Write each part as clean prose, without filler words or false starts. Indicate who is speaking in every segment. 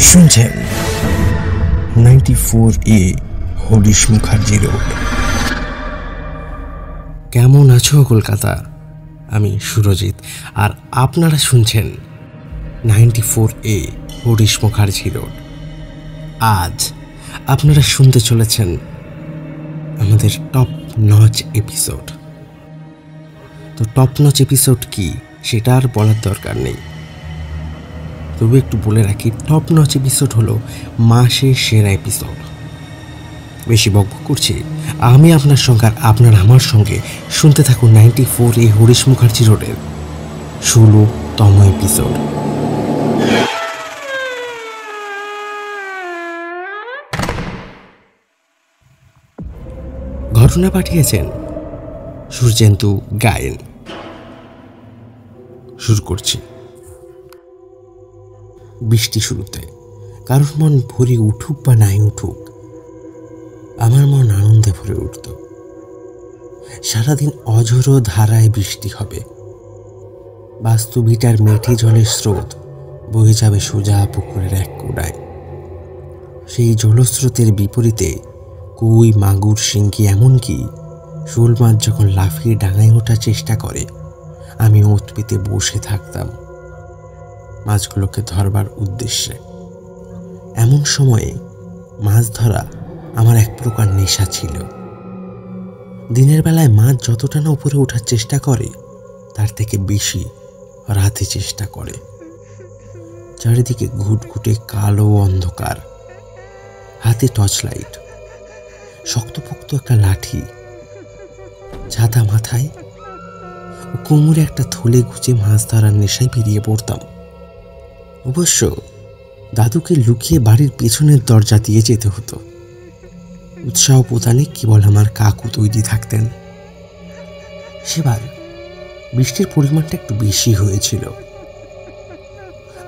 Speaker 1: শুনছেন 94A Harish Mukherjee road.
Speaker 2: কেমন আছো কলকাতা? আমি সুরজিৎ, আর আপনারা শুনছেন 94A হরিশ মুখার্জি রোড। আজ আপনারা শুনতে চলেছেন আমাদের টপ নচ এপিসোড। তো টপ নচ এপিসোড কি সেটা আর বলার দরকার নেই, তবু একটু বলে রাখি, টপ নচ এপিসোড হলো মাসের সেরা এপিসোড। বেশি বকবক করছি, আমি আপনার সঙ্গে আর আপনার আমার সঙ্গে শুনতে থাকুন 94A হরিশ মুখার্জি রোডের 16তম এপিসোড। ঘটনা পাঠিয়েছেন সূর্যেন্দু গায়েন। শুরু করছি। বৃষ্টি শুরুতে কারোর মন ভরে উঠুক বা নাই উঠুক, আমার মন আনন্দে ভরে উঠত। সারাদিন অঝোরো ধারায় বৃষ্টি হবে, বাস্তুভিটার মেঠে জলের স্রোত বয়ে যাবে সোজা পুকুরের এক কোণায়। সেই জলস্রোতের বিপরীতে কই, মাগুর, শিঙ্গি, এমনকি শোল মাছ যখন লাফিয়ে ডাঙায় ওঠার চেষ্টা করে, আমি ওত পেতে বসে থাকতাম মাছগুলোকে ধরবার উদ্দেশ্যে। এমন সময়ে মাছ ধরা আমার এক প্রকার নেশা ছিল। দিনের বেলায় মাছ যতটা না উপরে ওঠার চেষ্টা করে, তার থেকে বেশি রাতে চেষ্টা করে। চারিদিকে ঘুটঘুটে কালো অন্ধকার, হাতে টর্চ লাইট, শক্তপোক্ত একটা লাঠি, ছাতা মাথায় ও কোমরে একটা থলে গুজে মাছ ধরার নেশায় বেরিয়ে পড়তাম। অবশ্য দাদুকে লুকিয়ে বাড়ির পেছনের দরজা দিয়ে যেতে হতো। উৎসাহ প্রদানে কেবল আমার কাকু তৈরি থাকতেন। সেবার বৃষ্টির পরিমাণটা একটু বেশি হয়েছিল।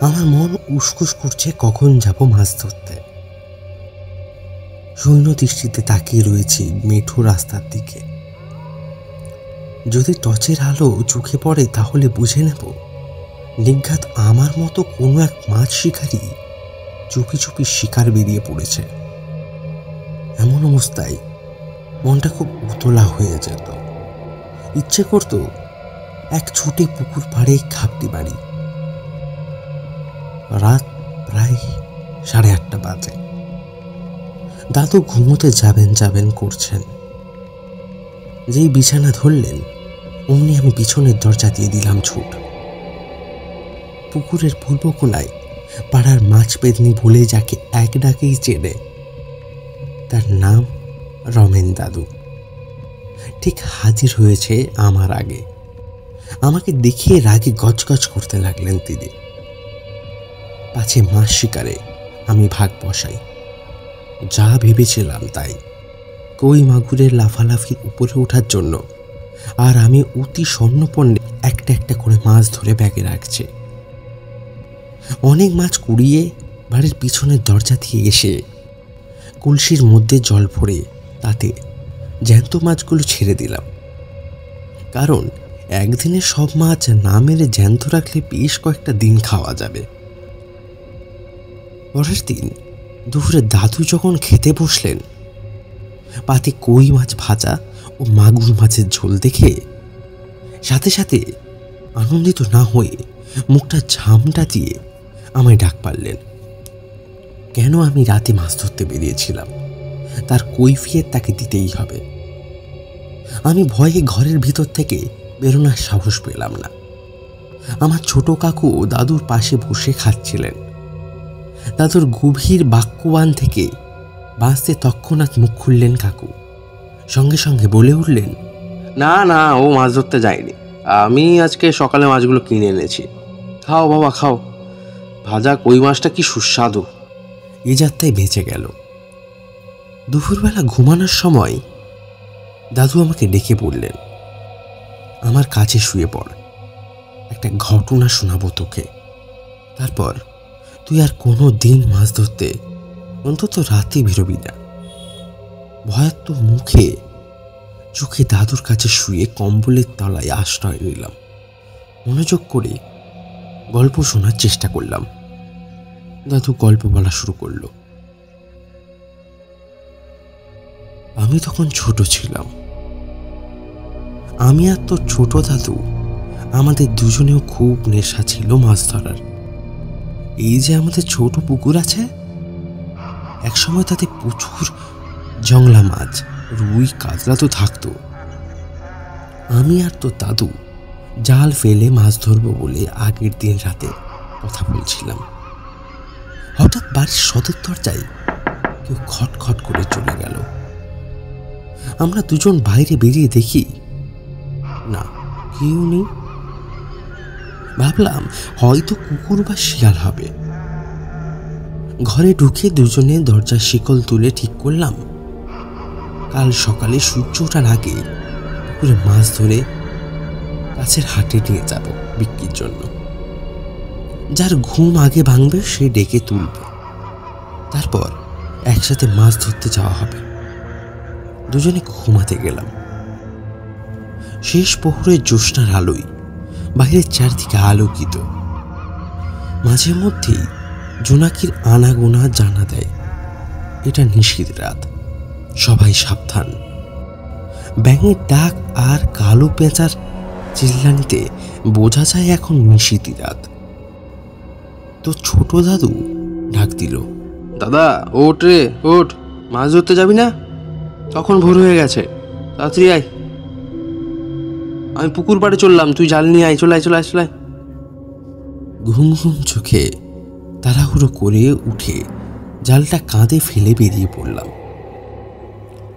Speaker 2: আমার মন উসকুস করছে কখন যাব মাছ ধরতে। সৈন্য দৃষ্টিতে তাকিয়ে রয়েছি মেঠো রাস্তার দিকে। যদি টর্চের আলো চোখে পড়ে তাহলে বুঝে নেব নিঘাত আমার মতো কোনো এক মাছ শিকারী চুপি চুপি শিকার বেরিয়ে পড়েছে। এমন অবস্থায় মনটা খুব উতলা হয়ে যেত। ইচ্ছে করত এক ছুটে পুকুর পাড়ে খাপটি বাড়ি। রাত প্রায় 8:30 বাজে। দাদু ঘুমোতে যাবেন করছেন। যেই বিছানা ধরলেন, অমনি আমি পিছনের দরজা দিয়ে দিলাম ছুট। পুকুরের পূর্ব কোণায় পাড়ার মাছ পেদনি ভুলে যাকে এক ডাকেই চেনে, তার নাম রমেন দাদু, ঠিক হাজির হয়েছে আমার আগে। আমাকে দেখিয়ে রাগে গজগজ করতে লাগলেন তিনি। পাছে মাছ শিকারে আমি ভাগ বসাই। যা ভেবেছিলাম তাই। কই মাগুরের লাফালাফির উপরে ওঠার জন্য, আর আমি অতি স্বর্ণপণ্যে একটা একটা করে মাছ ধরে ব্যাগে রাখছে। অনেক মাছ কুড়িয়ে বাড়ির পিছনের দরজা দিয়ে এসে কলসির মধ্যে জল ভরে তাতে জ্যান্ত মাছগুলো ছেড়ে দিলাম। কারণ একদিনে সব মাছ না মেরে জ্যান্ত রাখলে বেশ কয়েকটা দিন খাওয়া যাবে। পরের দিন দুপুরে দাদু যখন খেতে বসলেন, পাতে কই মাছ ভাজা ও মাগুর মাছের ঝোল দেখে সাথে সাথে আনন্দিত না হয়ে মুখটা ঝামটা দিয়ে আমায় ডাক পারলেন। কেন আমি রাতে মাছ ধরতে বেরিয়েছিলাম তার কৈফিয়ত তাকে দিতেই হবে। আমি ভয়ে ঘরের ভিতর থেকে বেরোনোর সাহস পেলাম না। আমার ছোট কাকু দাদুর পাশে বসে খাচ্ছিলেন। দাদুর গভীর বাক্যবান থেকে বাঁচতে তৎক্ষণাৎ মুখ খুললেন কাকু। সঙ্গে সঙ্গে বলে উঠলেন,
Speaker 3: না না, ও মাছ ধরতে যায়নি। আমি আজকে সকালে মাছগুলো কিনে এনেছি। খাও বাবা খাও, ভাজা কই মাছটা কি সুস্বাদু।
Speaker 2: এ যাত্রায় বেঁচে গেল। দুপুরবেলা ঘুমানোর সময় দাদু আমাকে ডেকে বললেন, আমার কাছে শুয়ে পড়, একটা ঘটনা শোনাবো তোকে। তারপর তুই আর কোনো দিন মাছ ধরতে অন্তত রাতে বেরোবি না। ভয়াত্ম মুখে চোখে দাদুর কাছে শুয়ে কম্বলের তলায় আশ্রয় নিলাম। মনোযোগ করে গল্প শোনার চেষ্টা করলাম। দাদু গল্প বলা শুরু করলো। আমি তখন ছোট ছিলাম। আমি আর তোর ছোট দাদু, আমাদের দুজনেও খুব নেশা ছিল মাছ ধরার। এই যে আমাদের ছোট পুকুর আছে, একসময় তাতে প্রচুর জংলা মাছ, রুই, কাতলা তো থাকতো। আমি আর তোর দাদু জাল ফেলে মাছ ধরবো বলে আগের দিন রাতে কথা বলছিলাম। হঠাৎ বাড়ির সদর দরজায় কেউ খটখট করে চলে গেল। আমরা দুজন বাইরে বেরিয়ে দেখি না, কেউ নেই। ভাবলাম হয়তো কুকুর বা শিয়াল হবে। ঘরে ঢুকে দুজনে দরজার শিকল তুলে ঠিক করলাম কাল সকালে সূর্য ওঠার আগে পুকুরে মাছ ধরে কাছের হাটে নিয়ে যাব বিক্রির জন্য। যার ঘুম আগে ভাঙবে সে ডেকে তুলবে, তারপর একসাথে মাছ ধরতে যাওয়া হবে। দুজনে ঘুমাতে গেলাম। শেষ প্রহরে জ্যোৎস্নার আলোয় বাইরের চারদিকে আলোকিত। মাঝে মধ্যেই জোনাকির আনাগোনা জানা দেয় এটা নিশীথ রাত, সবাই সাবধান। ব্যাঙের ডাক আর কালো পেঁচার চিল্লানিতে বোঝা যায় এখন নিশীথী রাত। তো ছোট দাদু ডাক দিল,
Speaker 3: দাদা ওঠ রে, ওঠ, মাছ ধরতে যাবি না? তখন ভোর হয়ে গেছে, তাড়াতাড়ি আয়। আমি পুকুর পাড়ে চললাম, তুই জাল নিয়ে আয়, চলে আয়, চলে আয়, চলে আয়।
Speaker 2: ঘুম ঘুম চোখে তাড়াহুড়ো করে উঠে জালটা কাঁধে ফেলে বেরিয়ে পড়লাম।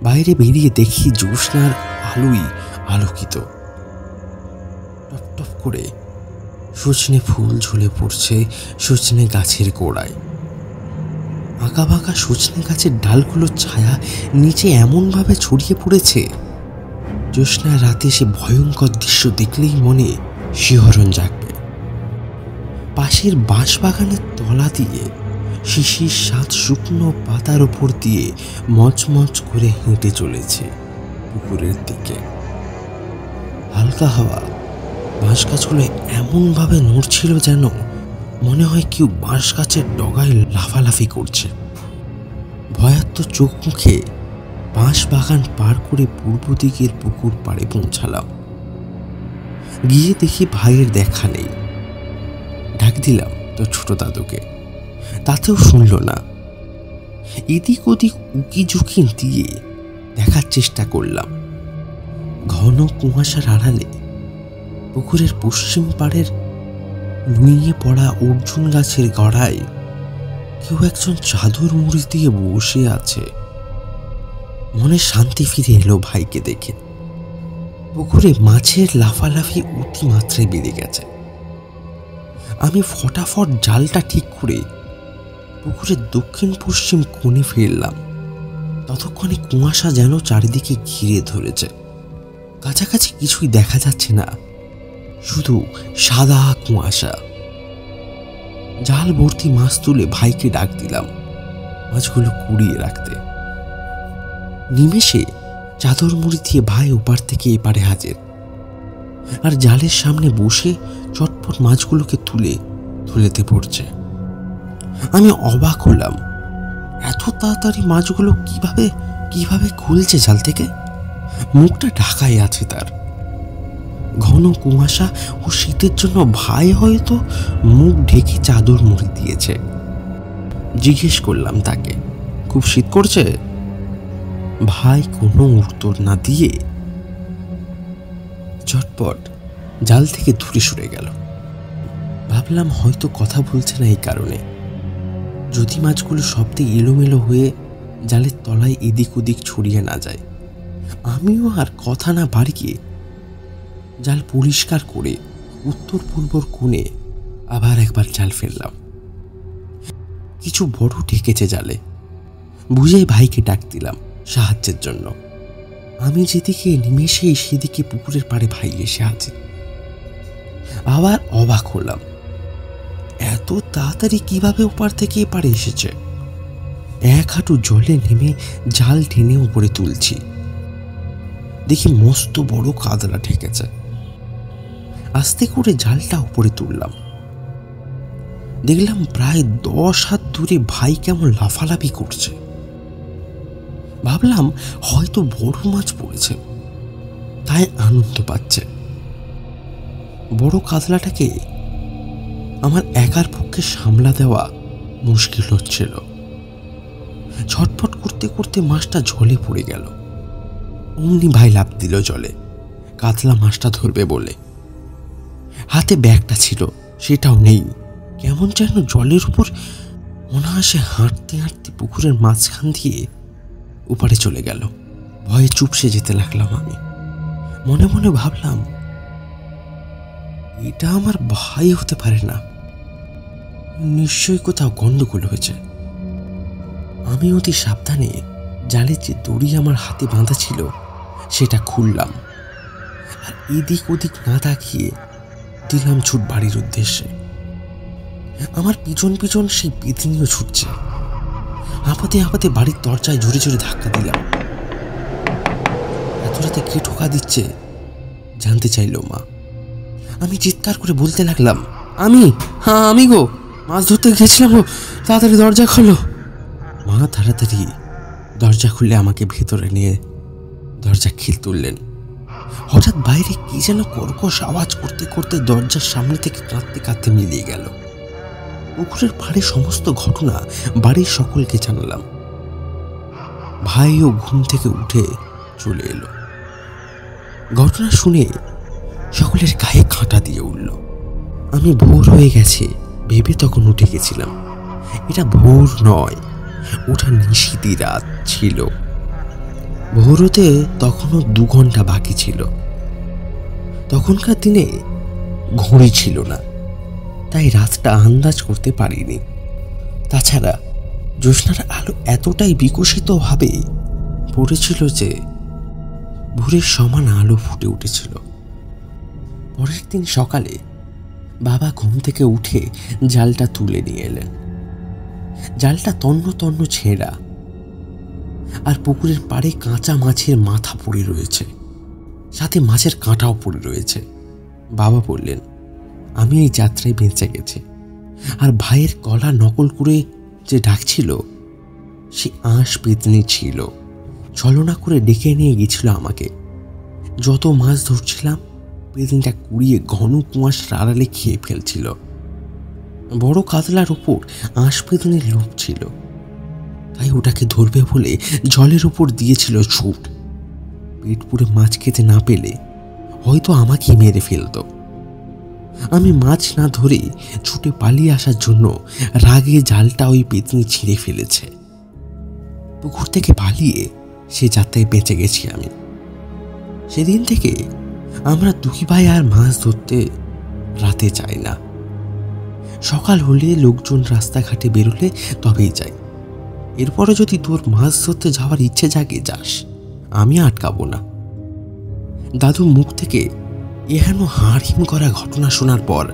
Speaker 2: বাইরে বেরিয়ে দেখি জ্যোৎস্নার আলোই আলোকিত। টপ টপ করে সজনে ফুল ঝুলে পড়ছে সজনে গাছের গোড়ায়। আঁকা বাঁকা সজনে গাছের ডালগুলোর ছায়া নিচে এমনভাবে ছড়িয়ে পড়েছে, জ্যোৎস্নার রাতে সে ভয়ঙ্কর দৃশ্য দেখলেই মনে শিহরণ জাগবে। পাশের বাঁশবাগানের তলা দিয়ে শিশির সাত শুকনো পাতার ওপর দিয়ে মচমচ করে হেঁটে চলেছে পুকুরের দিকে। হালকা হাওয়া বাঁশ গাছগুলো এমনভাবে নড়ছিল যেন মনে হয় কেউ বাঁশ গাছের ডগায় লাফালাফি করছে। ভয়ার্ত চোখ মুখে বাঁশ বাগান পার করে পূর্ব দিকের পুকুর পাড়ে পৌঁছালাম। গিয়ে দেখি ভাইয়ের দেখা নেই। ডাক দিলাম তো ছোট দাদুকে, তাতেও শুনল না। এদিক ওদিক উকি ঝুঁকি দিয়ে দেখার চেষ্টা করলাম। ঘন কুয়াশার আড়ালে পুকুরের পশ্চিম পাড়ের নুইয়ে পড়া অর্জুন গাছের গড়ায় কেউ একজন চাদর মুড়ি দিয়ে বসে আছে। মনে শান্তি ফিরে এলো ভাইকে দেখে। পুকুরে মাছের লাফালাফি অতিমাত্রায় বেড়ে গেছে। আমি ফটাফট জালটা ঠিক করে পুকুরের দক্ষিণ পশ্চিম কোণে ফিরলাম। ততক্ষণে কুয়াশা যেন চারিদিকে ঘিরে ধরেছে। কাছাকাছি কিছুই দেখা যাচ্ছে না, শুধু সাদা কুয়াশা। জাল ভর্তি মাছ তুলে ভাইকে ডাক দিলাম মাছগুলো কুড়িয়ে রাখতে। নিমেষে চাদর মুড়ি দিয়ে ভাই ওপার থেকে এপারে হাজির, আর জালের সামনে বসে চটপট মাছগুলোকে তুলে তুলেতে পড়ছে। আমি অবাক হলাম, এত তাড়াতাড়ি মাছগুলো কিভাবে খুলছে জাল থেকে। মুখটা ঢাকাই আছে তার। ঘন কুয়াশা ও শীতের জন্য ভাই হয়তো মুখ ঢেকে চাদর মুড়ি দিয়েছে। জিজ্ঞেস করলাম তাকে, খুব শীত করছে? ভাই কোনো উত্তর না দিয়ে চটপট জাল থেকে দূরে সরে গেল। ভাবলাম হয়তো কথা বলছে না এই কারণে। যদি মাছগুলো শব্দে এলোমেলো হয়ে জালের তলায় এদিক ওদিক ছড়িয়ে না যায়। আমিও আর কথা না বাড়িয়ে জাল পরিষ্কার করে উত্তর পূর্বর কোণে আবার একবার জাল ফেললাম। কিছু বড় ঢেকেছে জালে। বুঝে ভাইকে ডাক দিলাম সাহায্যের জন্য। আমি যেদিকে নিমেষেই সেদিকে পুকুরের পাড়ে ভাই এসে আছে। আবার অবাক হলাম, এত তাড়াতাড়ি কিভাবে ওপার থেকে এপারে এসেছে। এক হাঁটু জলে নেমে জাল টেনে উপরে তুলছি। দেখি মস্ত বড় কাতলা ঠেকেছে। আস্তে করে জালটা উপরে তুললাম। দেখলাম প্রায় 10 হাত দূরে ভাই কেমন লাফালাফি করছে। ভাবলাম হয়তো বড় মাছ পড়েছে, তাই আনন্দ পাচ্ছে। বড় কাতলাটাকে আমার একার পক্ষে সামলা দেওয়া মুশকিল হচ্ছিল। ছটফট করতে করতে মাছটা জলে পড়ে গেল। অমনি ভাই লাফ দিল জলে, কাতলা মাছটা ধরবে বলে। হাতে ব্যাগটা ছিল, সেটাও নেই। কেমন যেন জলের উপর অনায়াসে হাঁটতে হাঁটতে পুকুরের মাঝখান দিয়ে উপারে চলে গেল। ভয়ে চুপসে যেতে লাগলাম আমি। মনে মনে ভাবলাম, এটা আমার ভাই হতে পারে না, নিশ্চয়ই কোথাও গন্ডগোল হয়েছে। আমি অতি সাবধানে জালের যে দড়ি আমার হাতে বাঁধা ছিল সেটা খুললাম, আর এদিক ওদিক না তাকিয়ে দিলাম ছুট বাড়ির উদ্দেশ্যে। আমার পিছন পিছন সেই পেতনিও ছুটছে। আপাতে আপাতে বাড়ির দরজায় জোরে জোরে ধাক্কা দিলাম। এত রাতে কে ঠোকা দিচ্ছে জানতে চাইল মা। আমি চিৎকার করে বলতে লাগলাম, আমি গো, মাছ ধরতে গেছিলাম গো, তাড়াতাড়ি দরজা খোলো। মা তাড়াতাড়ি দরজা খুলে আমাকে ভেতরে নিয়ে দরজা খিল তুললেন। হঠাৎ বাইরে কি যেন কর্কশ আওয়াজ করতে করতে দরজার সামনে থেকে কাঁদতে কাঁদতে মিলিয়ে গেল। পুকুরের পাড়ে সমস্ত ঘটনা বাড়ির সকলকে জানালাম। ভাইও ঘুম থেকে উঠে চলে এলো। ঘটনা শুনে সকলের গায়ে কাঁটা দিয়ে উঠল। আমি ভোর হয়ে গেছে ভেবে তখন উঠে গেছিলাম। এটা ভোর নয়, ওটা নিশিতি রাত ছিল। ভোর হতে তখনও 2 ঘন্টা বাকি ছিল। তখনকার দিনে ঘড়ি ছিল না, তাই রাতটা আন্দাজ করতে পারিনি। তাছাড়া জ্যোৎস্নার আলো এতটাই বিকশিতভাবে পড়েছিল যে ভোরের সমান আলো ফুটে উঠেছিল। পরের দিন সকালে বাবা ঘুম থেকে উঠে জালটা তুলে নিয়ে এলেন। জালটা তন্ন তন্ন ছেঁড়া, আর পুকুরের পাড়ে কাঁচা মাছের মাথা পড়ে রয়েছে, সাথে মাছের কাঁটাও পড়ে রয়েছে। বাবা বললেন, আমি এই যাত্রায় বেঁচে গেছি। আর ভাইয়ের গলা নকল করে যে ডাকছিল সে আঁশ পেতনি ছিল। ছলনা করে ডেকে নিয়ে গেছিল আমাকে। যত মাছ ধরছিলাম পেতনিটা কুড়িয়ে ঘন কুয়াশার আড়ালে খেয়ে ফেলছিল। বড় কাতলার উপর আঁশ পেতনির লোভ ছিল, তাই ওটাকে ধরবে বলে জলের উপর দিয়েছিল ছুট। পেট পুড়ে মাছ খেতে না পেলে হয়তো আমাকে মেরে ফেলত। আমি মাছ না ধরে ছুটে পালিয়ে আসার জন্য রাগে জালটা ওই পেতনি ছিঁড়ে ফেলেছে। পুকুর থেকে পালিয়ে সে যাত্রায় বেঁচে গেছি আমি। সেদিন থেকে আমরা 2 ভাই আর মাছ ধরতে রাতে যাই না। সকাল হলে লোকজন রাস্তাঘাটে বেরোলে তবেই যাই। এরপরে যদি তোর মাছ ধরতে যাওয়ার ইচ্ছে জাগে যাস, আমি আটকাবো না। দাদু মুখ থেকে এহেন হাড়হিম করা ঘটনা শোনার পর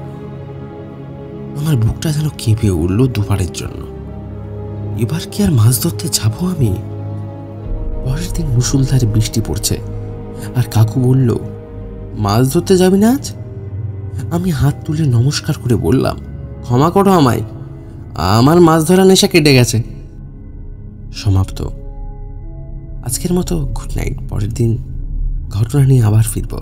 Speaker 2: আমার বুকটা যেন কেঁপে উঠল দুবারের জন্য। এবার কি আর মাছ ধরতে যাবো আমি? পরের দিন মুষলধারে বৃষ্টি পড়ছে, আর কাকু বলল, মাছ ধরতে যাবি না আজ? আমি হাত তুলে নমস্কার করে বললাম, ক্ষমা করো আমায়, আমার মাছ ধরা নেশা কেটে গেছে। সমাপ্ত। আজকের মতো গুড নাইট। পরের দিন ঘটনা নিয়ে আবার ফিরব।